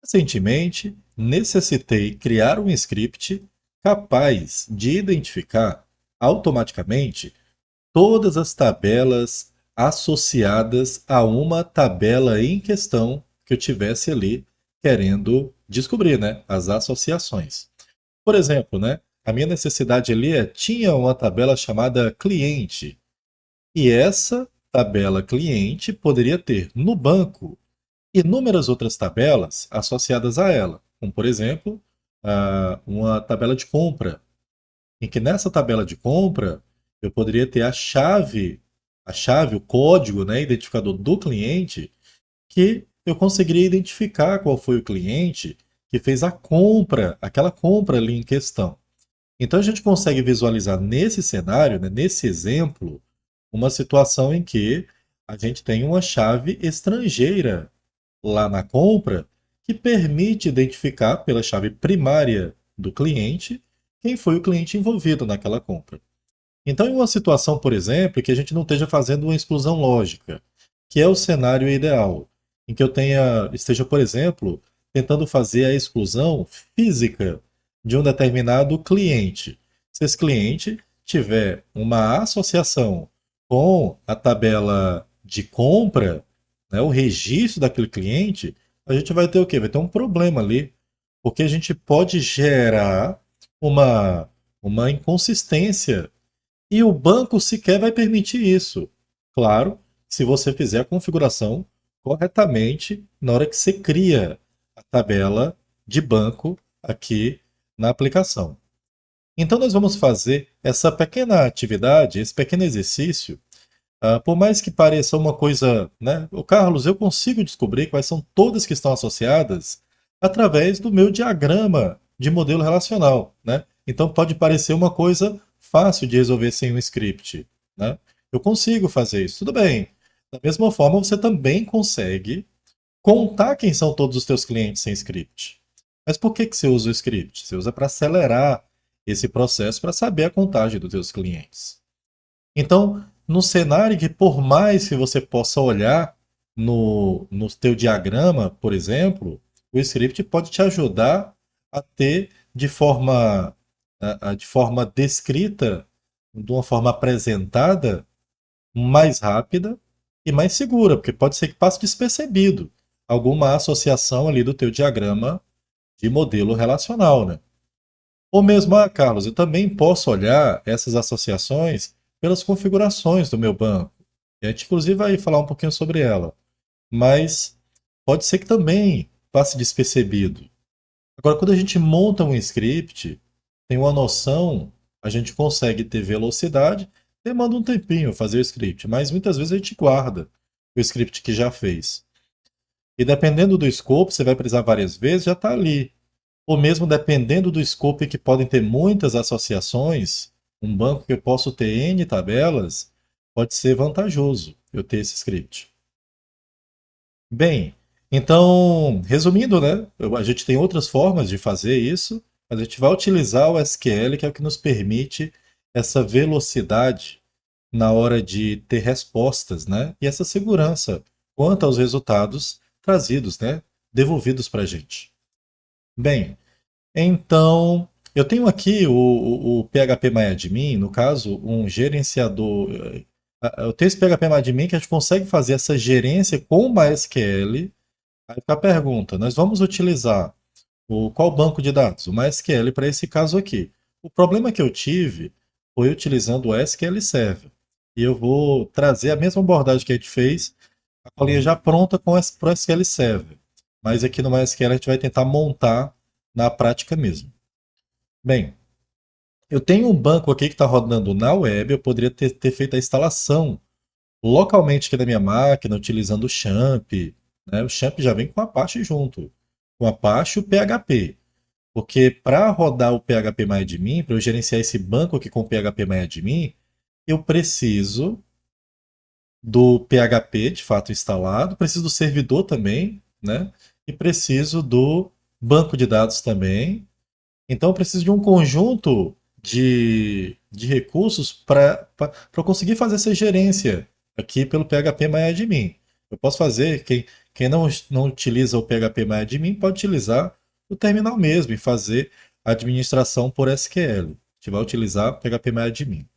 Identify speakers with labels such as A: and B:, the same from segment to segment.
A: Recentemente, necessitei criar um script capaz de identificar automaticamente todas as tabelas associadas a uma tabela em questão que eu tivesse ali querendo descobrir, né? As associações. Por exemplo, né? A minha necessidade ali tinha uma tabela chamada cliente. E essa tabela cliente poderia ter no banco inúmeras outras tabelas associadas a ela, como por exemplo, uma tabela de compra, em que nessa tabela de compra eu poderia ter a chave, o código, né, identificador do cliente, que eu conseguiria identificar qual foi o cliente que fez a compra, aquela compra ali em questão. Então a gente consegue visualizar nesse cenário, né, nesse exemplo, uma situação em que a gente tem uma chave estrangeira lá na compra que permite identificar pela chave primária do cliente quem foi o cliente envolvido naquela compra. Então, em uma situação, por exemplo, que a gente não esteja fazendo uma exclusão lógica, que é o cenário ideal, em que eu esteja, por exemplo, tentando fazer a exclusão física de um determinado cliente. Se esse cliente tiver uma associação com a tabela de compra, né, o registro daquele cliente, a gente vai ter o quê? Vai ter um problema ali, porque a gente pode gerar uma inconsistência e o banco sequer vai permitir isso. Claro, se você fizer a configuração corretamente na hora que você cria a tabela de banco aqui na aplicação. Então, nós vamos fazer essa pequena atividade, esse pequeno exercício. Por mais que pareça uma coisa, né? O Carlos, eu consigo descobrir quais são todas que estão associadas através do meu diagrama de modelo relacional, né? Então pode parecer uma coisa fácil de resolver sem um script, né? Eu consigo fazer isso, tudo bem. Da mesma forma, você também consegue contar quem são todos os teus clientes sem script. Mas por que que você usa o script? Você usa para acelerar esse processo para saber a contagem dos teus clientes. Então, no cenário que por mais que você possa olhar no teu diagrama, por exemplo, o script pode te ajudar a ter de forma descrita, de uma forma apresentada, mais rápida e mais segura, porque pode ser que passe despercebido alguma associação ali do teu diagrama de modelo relacional, né? Ou mesmo, Carlos, eu também posso olhar essas associações pelas configurações do meu banco. E a gente, inclusive, vai falar um pouquinho sobre ela. Mas pode ser que também passe despercebido. Agora, quando a gente monta um script, tem uma noção, a gente consegue ter velocidade, demanda um tempinho fazer o script, mas muitas vezes a gente guarda o script que já fez. E dependendo do escopo, você vai precisar várias vezes, já está ali. Ou mesmo dependendo do escopo que podem ter muitas associações, um banco que eu posso ter N tabelas, pode ser vantajoso eu ter esse script. Bem, então, resumindo, né? A gente tem outras formas de fazer isso, mas a gente vai utilizar o SQL, que é o que nos permite essa velocidade na hora de ter respostas, né? E essa segurança quanto aos resultados trazidos, né? Devolvidos para a gente. Bem, então, eu tenho aqui o PHP-MyAdmin, no caso, um gerenciador. Eu tenho esse PHP-MyAdmin que a gente consegue fazer essa gerência com o MySQL. Aí fica a pergunta: nós vamos utilizar qual banco de dados? O MySQL para esse caso aqui. O problema que eu tive foi utilizando o SQL Server. E eu vou trazer a mesma abordagem que a gente fez, a colinha já pronta com o SQL Server. Mas aqui no MySQL a gente vai tentar montar na prática mesmo. Bem, eu tenho um banco aqui que está rodando na web, eu poderia ter feito a instalação localmente aqui na minha máquina, utilizando o Champ, né? O Champ já vem com a Apache junto, com a Apache e o PHP. Porque para rodar o PHP-MyAdmin, para eu gerenciar esse banco aqui com o PHP-MyAdmin, eu preciso do PHP de fato instalado, preciso do servidor também, né? E preciso do banco de dados também. Então eu preciso de um conjunto de recursos para eu conseguir fazer essa gerência aqui pelo PHP MyAdmin. Eu posso fazer, Quem não utiliza o PHP-MyAdmin pode utilizar o terminal mesmo e fazer a administração por SQL. A gente vai utilizar o PHP-MyAdmin.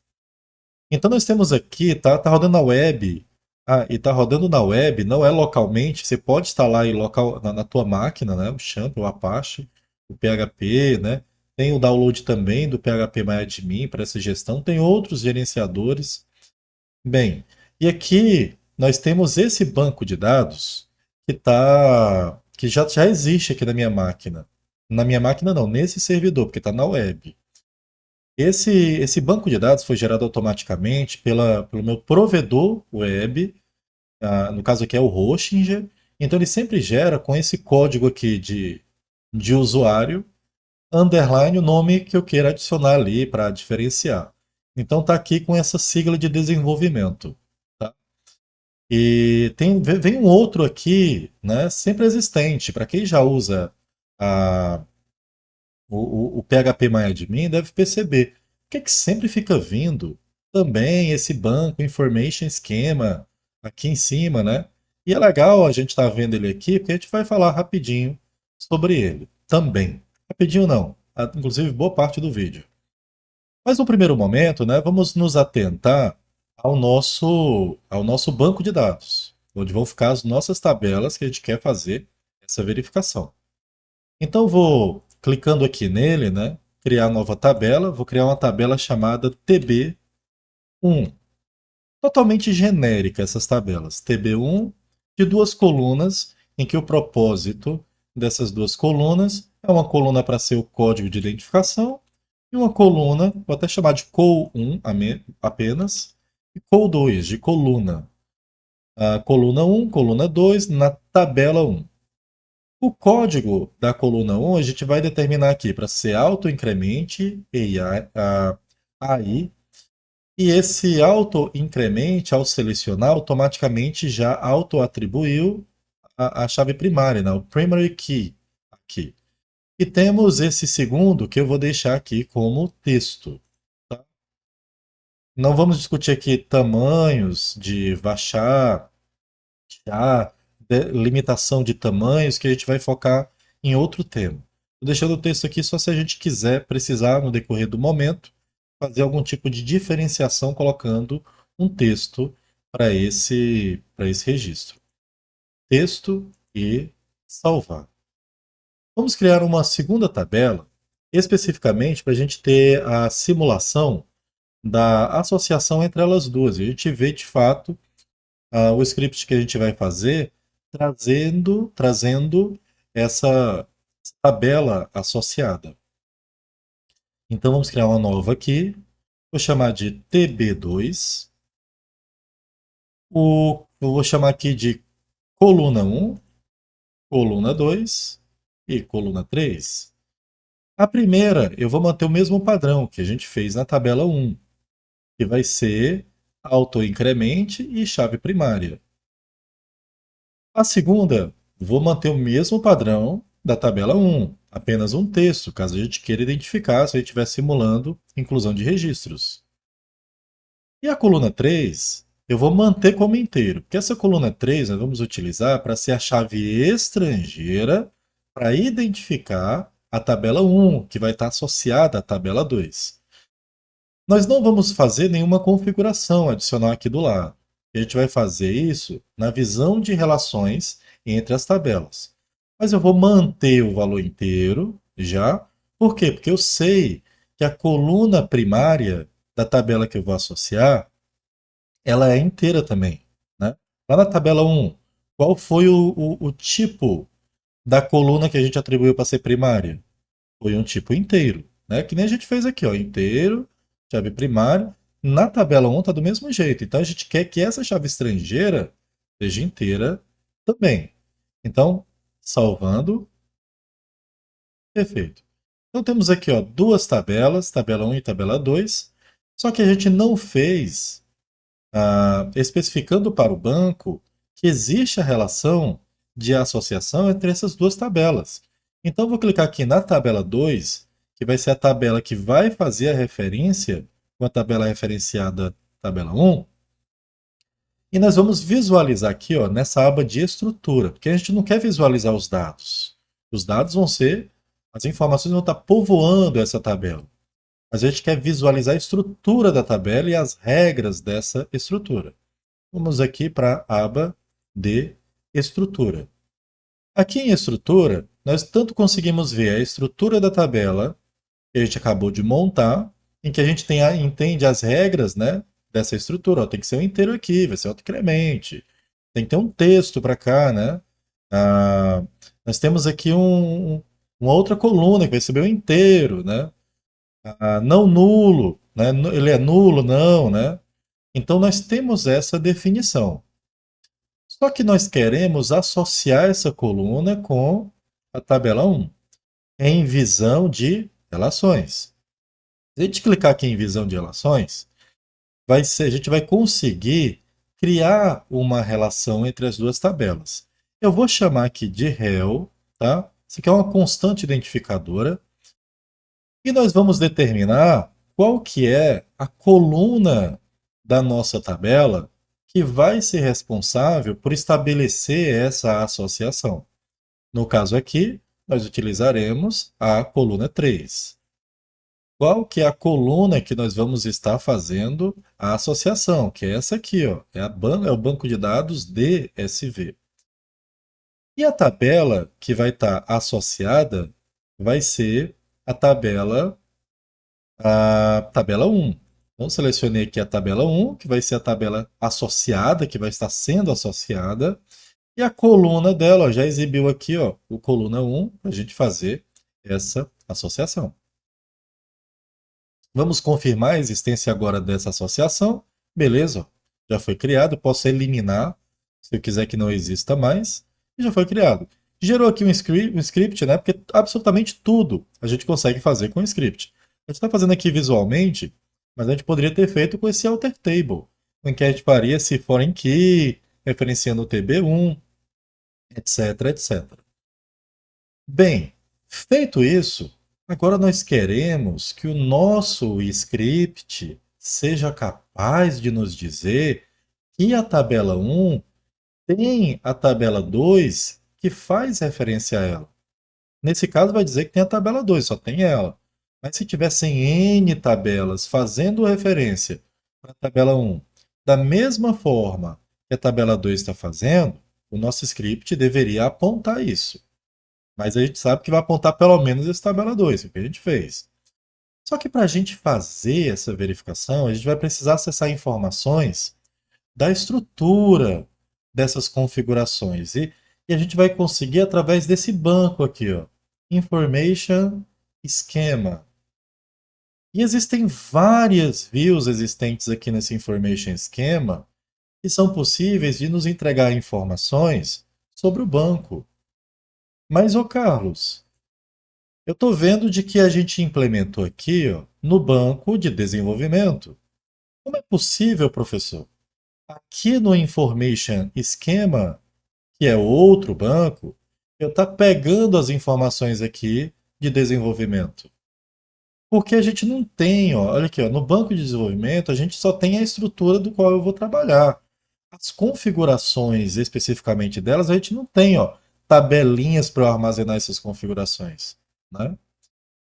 A: Então nós temos aqui, tá rodando na web. Ah, e tá rodando na web, não é localmente. Você pode instalar aí local, na tua máquina, né? O Champ, o Apache, o PHP, né? Tem o download também do PHP-MyAdmin para essa gestão. Tem outros gerenciadores. Bem, e aqui nós temos esse banco de dados que já existe aqui na minha máquina. Na minha máquina não, nesse servidor, porque está na web. Esse banco de dados foi gerado automaticamente pelo meu provedor web, no caso aqui é o Hostinger, então ele sempre gera com esse código aqui de usuário, underline o nome que eu queira adicionar ali para diferenciar. Então está aqui com essa sigla de desenvolvimento. Tá? E vem um outro aqui, né, sempre existente, para quem já usa a, o PHP-MyAdmin deve perceber que sempre fica vindo também esse banco Information Schema aqui em cima, né? E é legal a gente estar vendo ele aqui, porque a gente vai falar rapidinho sobre ele também. Rapidinho não, inclusive boa parte do vídeo. Mas no primeiro momento, né, vamos nos atentar ao nosso banco de dados, onde vão ficar as nossas tabelas que a gente quer fazer essa verificação. Então eu vou clicando aqui nele, né? Criar nova tabela. Vou criar uma tabela chamada TB1. Totalmente genérica essas tabelas. TB1 de duas colunas, em que o propósito dessas duas colunas é uma coluna para ser o código de identificação e uma coluna, vou até chamar de col1 apenas, e col2 de coluna. Coluna 1, coluna 2 na tabela 1. O código da coluna 1 a gente vai determinar aqui para ser autoincremente AI, e esse autoincremente, ao selecionar, automaticamente já autoatribuiu a chave primária, né? O primary key aqui. E temos esse segundo que eu vou deixar aqui como texto. Tá? Não vamos discutir aqui tamanhos de Varchar, já limitação de tamanhos, que a gente vai focar em outro tema. Estou deixando o texto aqui só se a gente quiser, precisar, no decorrer do momento, fazer algum tipo de diferenciação colocando um texto para esse registro. Texto e salvar. Vamos criar uma segunda tabela, especificamente para a gente ter a simulação da associação entre elas duas. E a gente vê de fato o script que a gente vai fazer trazendo essa tabela associada. Então vamos criar uma nova aqui, vou chamar de TB2, eu vou chamar aqui de coluna 1, coluna 2 e coluna 3. A primeira eu vou manter o mesmo padrão que a gente fez na tabela 1, que vai ser autoincremente e chave primária. A segunda, vou manter o mesmo padrão da tabela 1, apenas um texto, caso a gente queira identificar se a gente estiver simulando inclusão de registros. E a coluna 3, eu vou manter como inteiro, porque essa coluna 3 nós vamos utilizar para ser a chave estrangeira para identificar a tabela 1, que vai estar associada à tabela 2. Nós não vamos fazer nenhuma configuração adicional aqui do lado. A gente vai fazer isso na visão de relações entre as tabelas. Mas eu vou manter o valor inteiro já. Por quê? Porque eu sei que a coluna primária da tabela que eu vou associar, ela é inteira também. Né? Lá na tabela 1, qual foi o tipo da coluna que a gente atribuiu para ser primária? Foi um tipo inteiro. Né? Que nem a gente fez aqui, ó, inteiro, chave primária. Na tabela 1 está do mesmo jeito. Então a gente quer que essa chave estrangeira seja inteira também. Então, salvando. Perfeito. Então temos aqui ó, duas tabelas, tabela 1 e tabela 2. Só que a gente não fez, especificando para o banco, que existe a relação de associação entre essas duas tabelas. Então eu vou clicar aqui na tabela 2, que vai ser a tabela que vai fazer a referência com a tabela referenciada tabela 1. E nós vamos visualizar aqui, ó, nessa aba de estrutura, porque a gente não quer visualizar os dados. Os dados vão ser, as informações vão estar povoando essa tabela. Mas a gente quer visualizar a estrutura da tabela e as regras dessa estrutura. Vamos aqui para a aba de estrutura. Aqui em estrutura, nós tanto conseguimos ver a estrutura da tabela que a gente acabou de montar, em que a gente entende as regras, né, dessa estrutura. Ó, tem que ser um inteiro aqui, vai ser autocremente. Tem que ter um texto para cá, né? Ah, nós temos aqui uma outra coluna que vai receber o inteiro, né? Não nulo, né? Ele é nulo, não, né? Então nós temos essa definição. Só que nós queremos associar essa coluna com a tabela 1 em visão de relações. Se a gente clicar aqui em visão de relações, a gente vai conseguir criar uma relação entre as duas tabelas. Eu vou chamar aqui de rel, tá? Isso aqui é uma constante identificadora. E nós vamos determinar qual que é a coluna da nossa tabela que vai ser responsável por estabelecer essa associação. No caso aqui, nós utilizaremos a coluna 3. Qual que é a coluna que nós vamos estar fazendo a associação? Que é essa aqui, ó, é o banco de dados DSV. E a tabela que vai estar associada vai ser a tabela 1. Então, selecionei aqui a tabela 1, que vai ser a tabela associada, que vai estar sendo associada. E a coluna dela, ó, já exibiu aqui, ó, o coluna 1, para a gente fazer essa associação. Vamos confirmar a existência agora dessa associação. Beleza, ó, já foi criado. Posso eliminar, se eu quiser que não exista mais. E já foi criado. Gerou aqui um script, né? Porque absolutamente tudo a gente consegue fazer com o script. A gente está fazendo aqui visualmente, mas a gente poderia ter feito com esse alter table, em que a gente faria se foreign key, referenciando o TB1, etc, etc. Bem, feito isso, agora nós queremos que o nosso script seja capaz de nos dizer que a tabela 1 tem a tabela 2 que faz referência a ela. Nesse caso, vai dizer que tem a tabela 2, só tem ela. Mas se tivessem N tabelas fazendo referência para a tabela 1, da mesma forma que a tabela 2 está fazendo, o nosso script deveria apontar isso. Mas a gente sabe que vai apontar pelo menos esse tabela 2, o que a gente fez. Só que para a gente fazer essa verificação, a gente vai precisar acessar informações da estrutura dessas configurações. E a gente vai conseguir através desse banco aqui, ó, Information Schema. E existem várias views existentes aqui nesse Information Schema que são possíveis de nos entregar informações sobre o banco. Mas, ô Carlos, eu estou vendo de que a gente implementou aqui, ó, no banco de desenvolvimento. Como é possível, professor? Aqui no Information Schema, que é outro banco, eu estou pegando as informações aqui de desenvolvimento. Porque a gente não tem, ó, olha aqui, ó, no banco de desenvolvimento, a gente só tem a estrutura do qual eu vou trabalhar. As configurações especificamente delas, a gente não tem, ó, tabelinhas para armazenar essas configurações, né?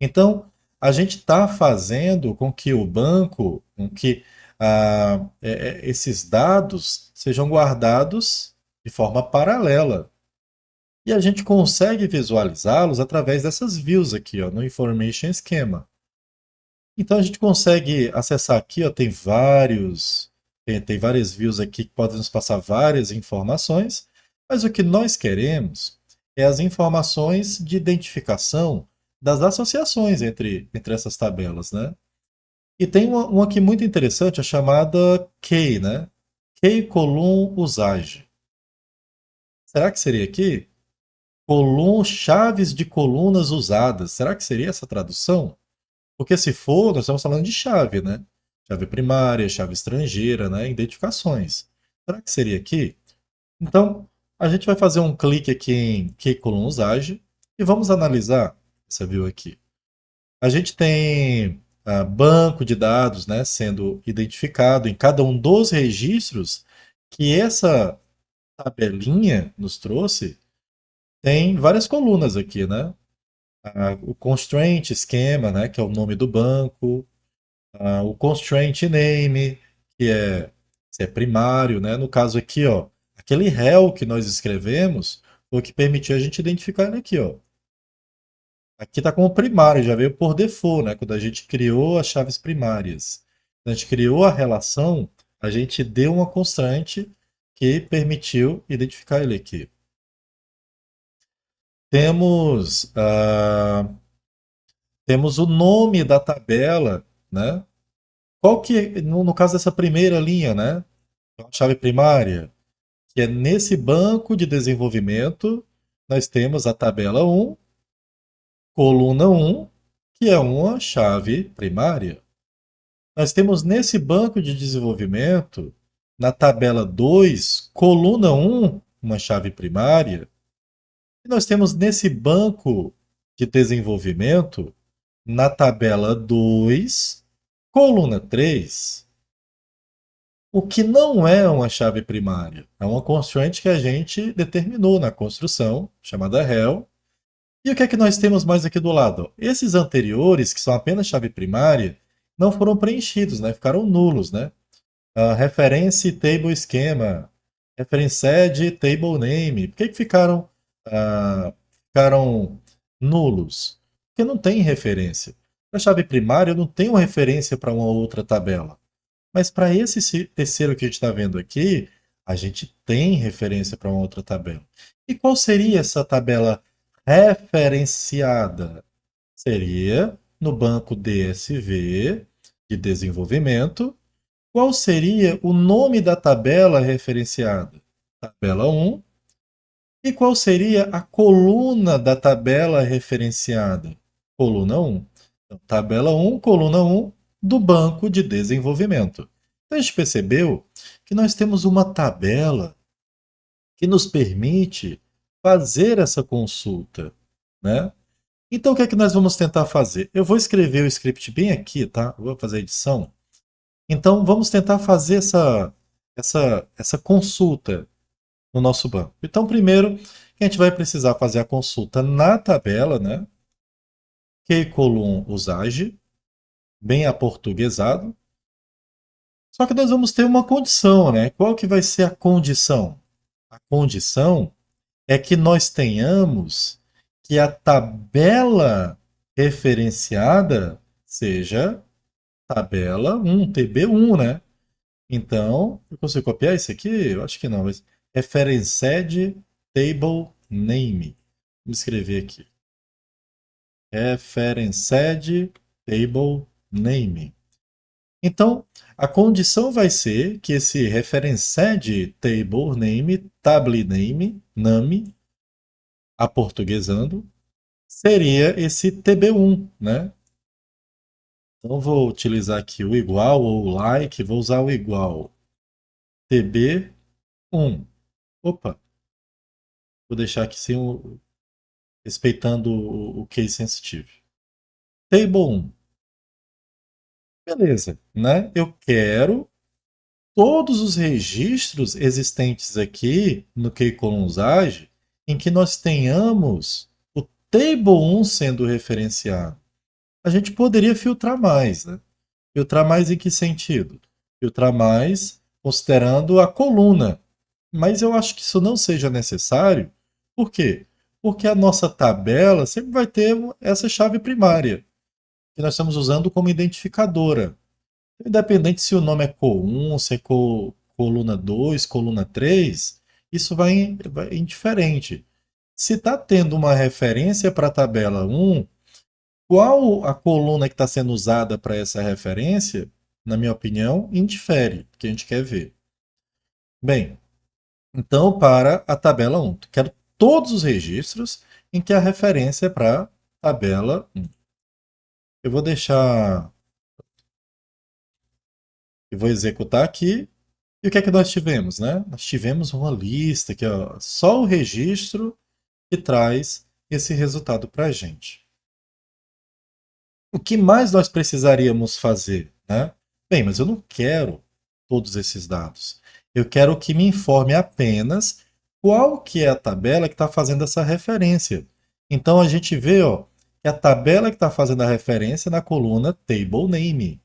A: Então, a gente está fazendo com que o banco, com que esses dados sejam guardados de forma paralela. E a gente consegue visualizá-los através dessas views aqui, ó, no Information Schema. Então a gente consegue acessar aqui, ó, tem várias views aqui que podem nos passar várias informações, mas o que nós queremos é as informações de identificação das associações entre essas tabelas, né? E tem uma aqui muito interessante, a chamada Key, né? Key column usage. Será que seria aqui? Chaves de colunas usadas. Será que seria essa tradução? Porque se for, nós estamos falando de chave, né? Chave primária, chave estrangeira, né? Identificações. Será que seria aqui? Então, a gente vai fazer um clique aqui em Key column usage e vamos analisar essa view aqui. A gente tem banco de dados, né, sendo identificado em cada um dos registros que essa tabelinha nos trouxe tem várias colunas aqui, né? O constraint esquema, né, que é o nome do banco, o constraint name, que é se é primário, né? No caso aqui, ó, aquele réu que nós escrevemos foi o que permitiu a gente identificar ele aqui, ó. Aqui está como primário, já veio por default, né? Quando a gente criou as chaves primárias. Quando a gente criou a relação, a gente deu uma constante que permitiu identificar ele aqui. Temos, temos o nome da tabela, né? Qual que, no caso dessa primeira linha, né? A chave primária, que é nesse banco de desenvolvimento, nós temos a tabela um, coluna um, que é uma chave primária. Nós temos nesse banco de desenvolvimento, na tabela 2, coluna um, uma chave primária, e nós temos nesse banco de desenvolvimento, na tabela 2, coluna 3, o que não é uma chave primária. É uma constraint que a gente determinou na construção, chamada rel. E o que é que nós temos mais aqui do lado? Esses anteriores, que são apenas chave primária, não foram preenchidos, né? Ficaram nulos, né? Reference table schema, referenced table name. Por que, que ficaram nulos? Porque não tem referência. A chave primária eu não tenho referência para uma outra tabela. Mas para esse terceiro que a gente está vendo aqui, a gente tem referência para uma outra tabela. E qual seria essa tabela referenciada? Seria no banco DSV de desenvolvimento. Qual seria o nome da tabela referenciada? Tabela um. E qual seria a coluna da tabela referenciada? Coluna um. Então, tabela um, coluna um do banco de desenvolvimento. Então, a gente percebeu que nós temos uma tabela que nos permite fazer essa consulta, né? Então, o que é que nós vamos tentar fazer? Eu vou escrever o script bem aqui, tá? Eu vou fazer a edição. Então, vamos tentar fazer essa consulta no nosso banco. Então, primeiro, a gente vai precisar fazer a consulta na tabela, né? Keycolumn usage, bem aportuguesado. Só que nós vamos ter uma condição, né? Qual que vai ser a condição? A condição é que nós tenhamos que a tabela referenciada seja tabela 1, TB1, né? Então, eu consigo copiar isso aqui? Eu acho que não, mas referenced table name. Vamos escrever aqui. Referenced table name. Então, a condição vai ser que esse referenced table name, table name, name, aportuguesando, seria esse TB1, né? Então, vou utilizar aqui o igual ou o like, vou usar o igual. TB1. Opa, vou deixar aqui sem respeitando o case sensitive. Table 1. Beleza, né? Eu quero todos os registros existentes aqui no Keycolumn-Usage em que nós tenhamos o Table 1 sendo referenciado. A gente poderia filtrar mais, né? Filtrar mais em que sentido? Filtrar mais considerando a coluna. Mas eu acho que isso não seja necessário. Por quê? Porque a nossa tabela sempre vai ter essa chave primária, que nós estamos usando como identificadora. Independente se o nome é co1, se é coluna 2, coluna 3, isso vai indiferente. Se está tendo uma referência para a tabela 1, qual a coluna que está sendo usada para essa referência, na minha opinião, indifere, porque a gente quer ver. Bem, então para a tabela 1, quero todos os registros em que a referência é para a tabela 1. Eu vou deixar, eu vou executar aqui. E o que é que nós tivemos, né? Nós tivemos uma lista que é só o registro que traz esse resultado para a gente. O que mais nós precisaríamos fazer, né? Bem, mas eu não quero todos esses dados. Eu quero que me informe apenas qual que é a tabela que está fazendo essa referência. Então a gente vê, ó, que a tabela que está fazendo a referência é na coluna Table Name.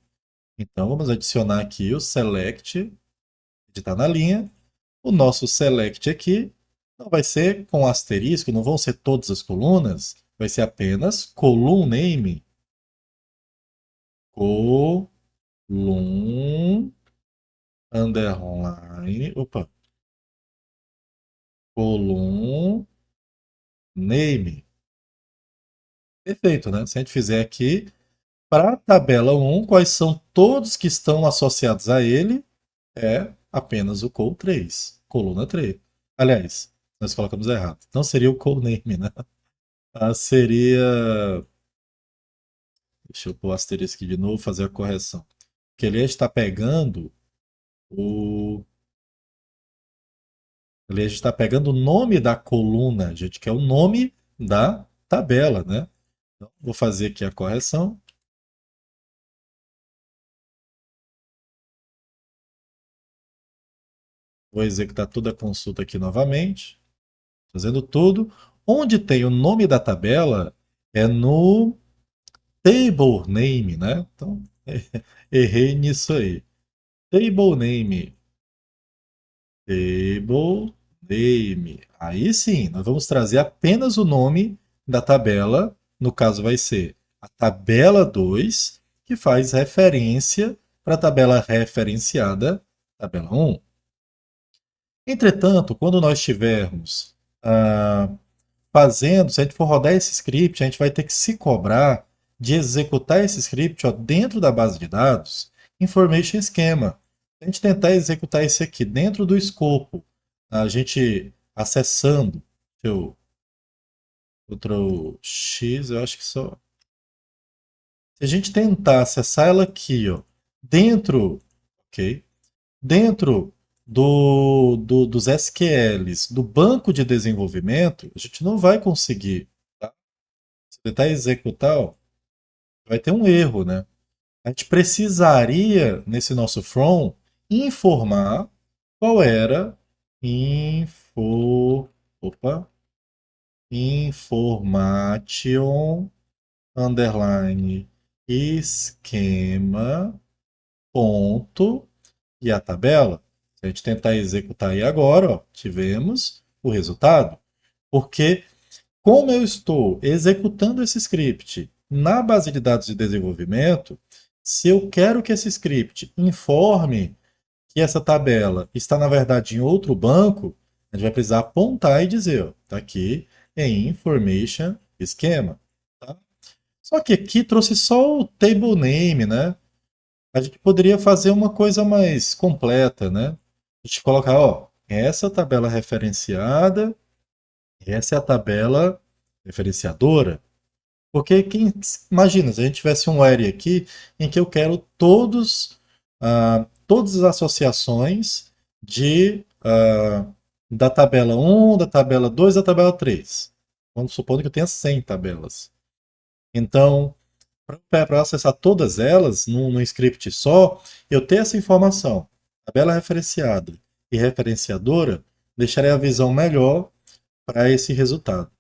A: Então vamos adicionar aqui o select, que está na linha. O nosso select aqui não vai ser com asterisco, não vão ser todas as colunas, vai ser apenas column name. Column underline, opa, column name. Perfeito, né? Se a gente fizer aqui, para a tabela 1, quais são todos que estão associados a ele? É apenas o col3, coluna 3. Aliás, nós colocamos errado. Não seria o col name, né? Seria. Deixa eu pôr o asterisco aqui de novo, fazer a correção. Que ele está pegando o. Ele está pegando o nome da coluna, gente, que é o nome da tabela, né? Então, vou fazer aqui a correção. Vou executar toda a consulta aqui novamente, fazendo tudo. Onde tem o nome da tabela é no table name, né? Então, errei nisso aí. Table name. Table name. Aí sim, nós vamos trazer apenas o nome da tabela. No caso, vai ser a tabela 2, que faz referência para a tabela referenciada, tabela 1. Entretanto, quando nós tivermos ah, fazendo, se a gente for rodar esse script, a gente vai ter que se cobrar de executar esse script ó, dentro da base de dados, information schema. Se a gente tentar executar esse aqui dentro do escopo, a gente acessando, deixa eu, Ctrl X, eu acho que só. Se a gente tentar acessar ela aqui, ó, dentro, ok? Dentro dos SQLs do banco de desenvolvimento, a gente não vai conseguir. Tá? Se tentar executar, ó, vai ter um erro, né? A gente precisaria, nesse nosso from, informar qual era info, opa, information underline esquema ponto e a tabela. Se a gente tentar executar aí agora, ó, tivemos o resultado. Porque como eu estou executando esse script na base de dados de desenvolvimento, se eu quero que esse script informe que essa tabela está, na verdade, em outro banco, a gente vai precisar apontar e dizer, está aqui em Information Schema. Tá? Só que aqui trouxe só o table name, né? A gente poderia fazer uma coisa mais completa, né? A gente colocar, ó, essa tabela referenciada, essa é a tabela referenciadora. Porque imagina, se a gente tivesse um array aqui em que eu quero todas as associações da tabela 1, da tabela 2, da tabela 3. Vamos supor que eu tenha 100 tabelas. Então, para acessar todas elas num script só, eu ter essa informação, tabela referenciada e referenciadora, deixaria a visão melhor para esse resultado.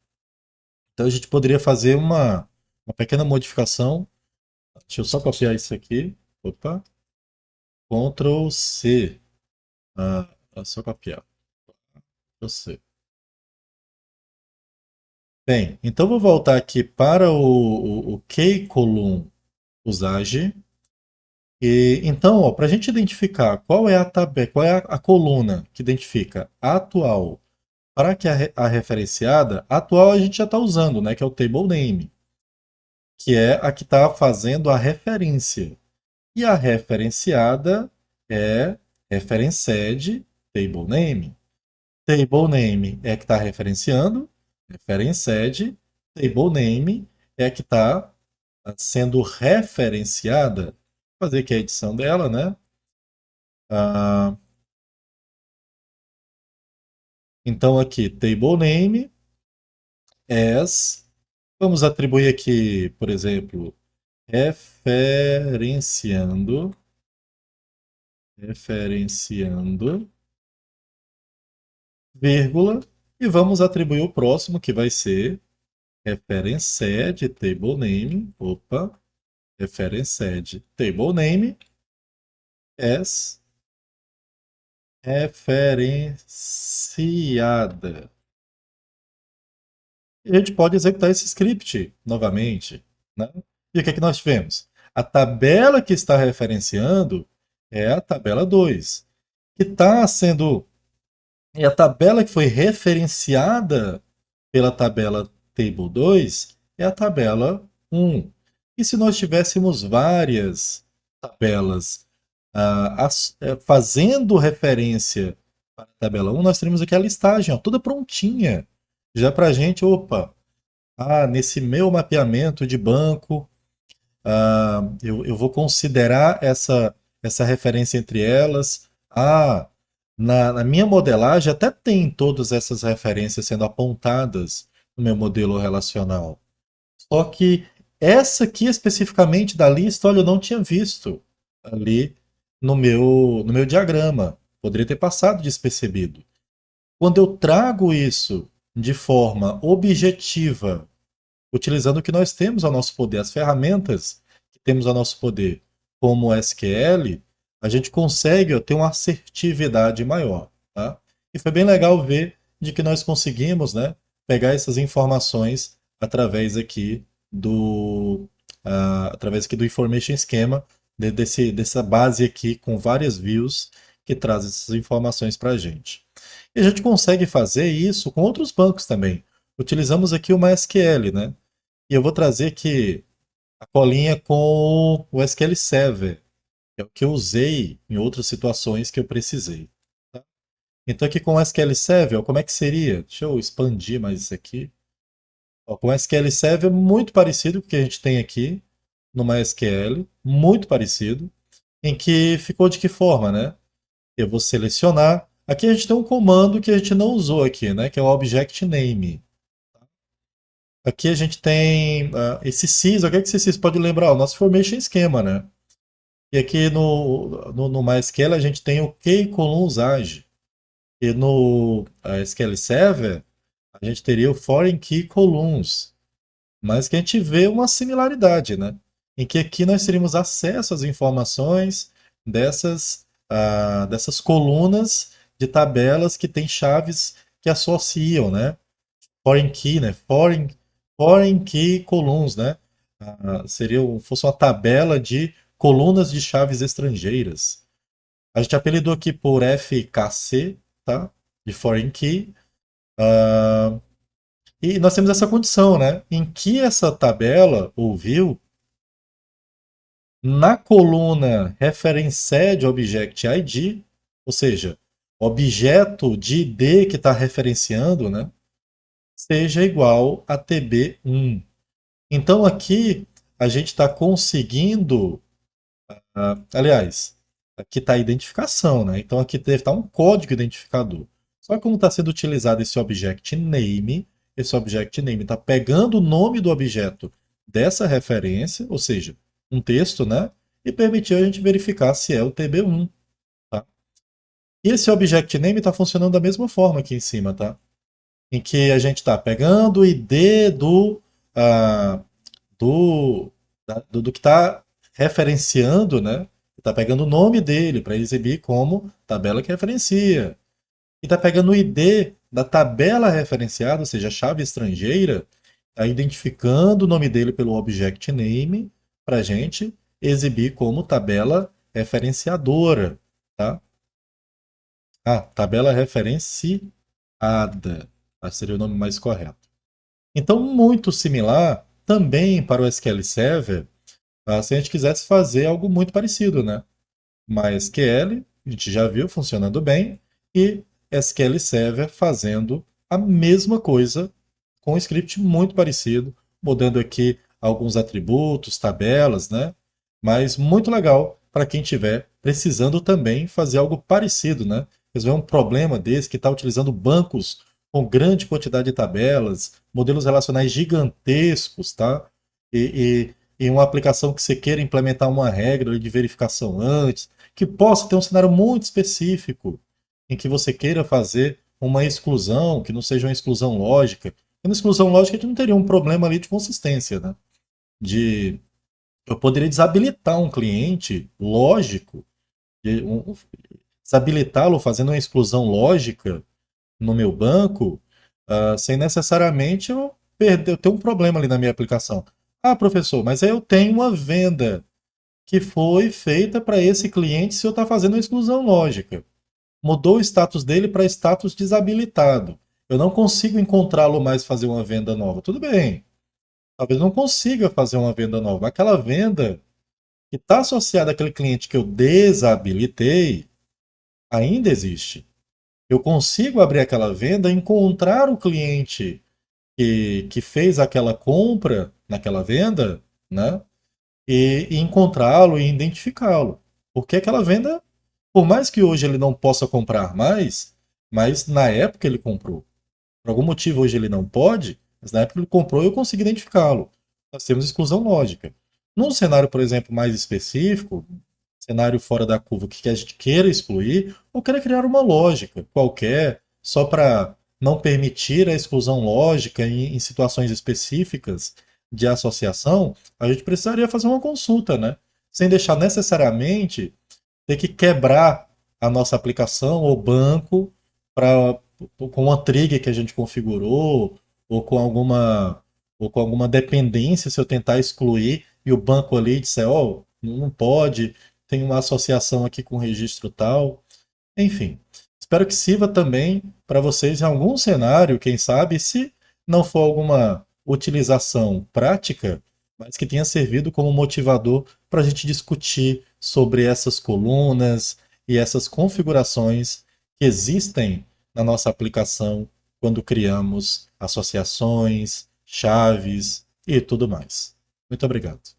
A: Então a gente poderia fazer uma pequena modificação. Deixa eu só copiar isso aqui. Opa. Ctrl C. É só copiar. Ctrl C. Bem, então vou voltar aqui para o kcolumn usage. E, então, para a gente identificar qual é a tabela, qual é a coluna que identifica a atual para que a referenciada, a atual a gente já está usando, né, que é o table name, que é a que está fazendo a referência. E a referenciada é referenced table name. Table name é a que está referenciando, referenced, table name é a que está sendo referenciada. Vou fazer aqui a edição dela, né? Ah, então aqui, table name as. Vamos atribuir aqui, por exemplo, referenciando, referenciando. vírgula, e vamos atribuir o próximo, que vai ser referenced table name, opa, referenced table name as referenciada. E a gente pode executar esse script novamente, né? E o que é que nós tivemos? A tabela que está referenciando é a tabela 2, que está sendo. E a tabela que foi referenciada pela tabela Table 2 é a tabela 1. E se nós tivéssemos várias tabelas fazendo referência para a tabela 1, nós teríamos aqui a listagem, ó, toda prontinha. Já para a gente, opa, nesse meu mapeamento de banco, eu vou considerar essa referência entre elas. Na minha modelagem até tem todas essas referências sendo apontadas no meu modelo relacional. Só que essa aqui especificamente da lista, olha, eu não tinha visto ali no meu diagrama. Poderia ter passado despercebido. Quando eu trago isso de forma objetiva, utilizando o que nós temos ao nosso poder, as ferramentas que temos ao nosso poder, como o SQL, a gente consegue ter uma assertividade maior. Tá? E foi bem legal ver de que nós conseguimos, né, pegar essas informações através aqui do Information Schema, dessa base aqui com várias views que traz essas informações para a gente. E a gente consegue fazer isso com outros bancos também. Utilizamos aqui o MySQL, né? E eu vou trazer aqui a colinha com o SQL Server, que é o que eu usei em outras situações que eu precisei. Tá? Então aqui com o SQL Server, ó, como é que seria? Deixa eu expandir mais isso aqui. Ó, com o SQL Server, muito parecido com o que a gente tem aqui no MySQL, muito parecido, em que ficou de que forma, né? Eu vou selecionar. Aqui a gente tem um comando que a gente não usou aqui, né? Que é o Object Name. Aqui a gente tem esse sys, o que é que esse sys pode lembrar? O nosso formation schema, né? E aqui no MySQL a gente tem o key column usage. E no SQL Server a gente teria o foreign key columns. Mas que a gente vê uma similaridade, né? Em que aqui nós teríamos acesso às informações dessas colunas de tabelas que têm chaves que associam, né? Foreign key, né? Foreign key columns, né? Fosse uma tabela de colunas de chaves estrangeiras. A gente apelidou aqui por FKC, tá? De foreign key. Ah, e nós temos essa condição, né? Em que essa tabela ouviu na coluna referenced object ID, ou seja, objeto de ID que está referenciando, né? Seja igual a TB1. Então aqui a gente está conseguindo, aliás, aqui está a identificação, né? Então aqui deve estar um código identificador. Só que como está sendo utilizado esse object name está pegando o nome do objeto dessa referência, ou seja, um texto, né? E permitiu a gente verificar se é o TB1. Tá? E esse object name está funcionando da mesma forma aqui em cima, tá? Em que a gente está pegando o ID ah, do que está referenciando, né? Está pegando o nome dele para exibir como tabela que referencia. E está pegando o ID da tabela referenciada, ou seja, a chave estrangeira, está identificando o nome dele pelo object name para a gente exibir como tabela referenciadora. Tá? Tabela referenciada. Seria o nome mais correto. Então, muito similar também para o SQL Server, se a gente quisesse fazer algo muito parecido, né? MySQL, a gente já viu funcionando bem, e SQL Server fazendo a mesma coisa com um script muito parecido, mudando aqui alguns atributos, tabelas, né? Mas muito legal para quem estiver precisando também fazer algo parecido, né? Resolver um problema desse que está utilizando bancos com grande quantidade de tabelas, modelos relacionais gigantescos, tá? E uma aplicação que você queira implementar uma regra de verificação antes, que possa ter um cenário muito específico em que você queira fazer uma exclusão que não seja uma exclusão lógica. Na exclusão lógica, a gente não teria um problema ali de consistência, né? De eu poderia desabilitar um cliente lógico, desabilitá-lo fazendo uma exclusão lógica no meu banco, sem necessariamente eu ter um problema ali na minha aplicação. Ah, professor, mas aí eu tenho uma venda que foi feita para esse cliente se eu estou fazendo uma exclusão lógica. Mudou o status dele para status desabilitado. Eu não consigo encontrá-lo mais fazer uma venda nova. Tudo bem. Talvez eu não consiga fazer uma venda nova. Aquela venda que está associada àquele cliente que eu desabilitei ainda existe. Eu consigo abrir aquela venda, encontrar o cliente que fez aquela compra naquela venda, né? E encontrá-lo e identificá-lo. Porque aquela venda, por mais que hoje ele não possa comprar mais, mas na época ele comprou. Por algum motivo hoje ele não pode, mas na época ele comprou e eu consegui identificá-lo. Nós temos exclusão lógica. Num cenário, por exemplo, mais específico, cenário fora da curva que a gente queira excluir, ou queira criar uma lógica qualquer, só para não permitir a exclusão lógica em situações específicas de associação, a gente precisaria fazer uma consulta, né? Sem deixar necessariamente ter que quebrar a nossa aplicação ou banco para com uma trigger que a gente configurou ou com alguma dependência se eu tentar excluir e o banco ali disser, ó, não pode, tem uma associação aqui com o registro tal. Enfim, espero que sirva também para vocês em algum cenário, quem sabe, se não for alguma utilização prática, mas que tenha servido como motivador para a gente discutir sobre essas colunas e essas configurações que existem na nossa aplicação quando criamos associações, chaves e tudo mais. Muito obrigado.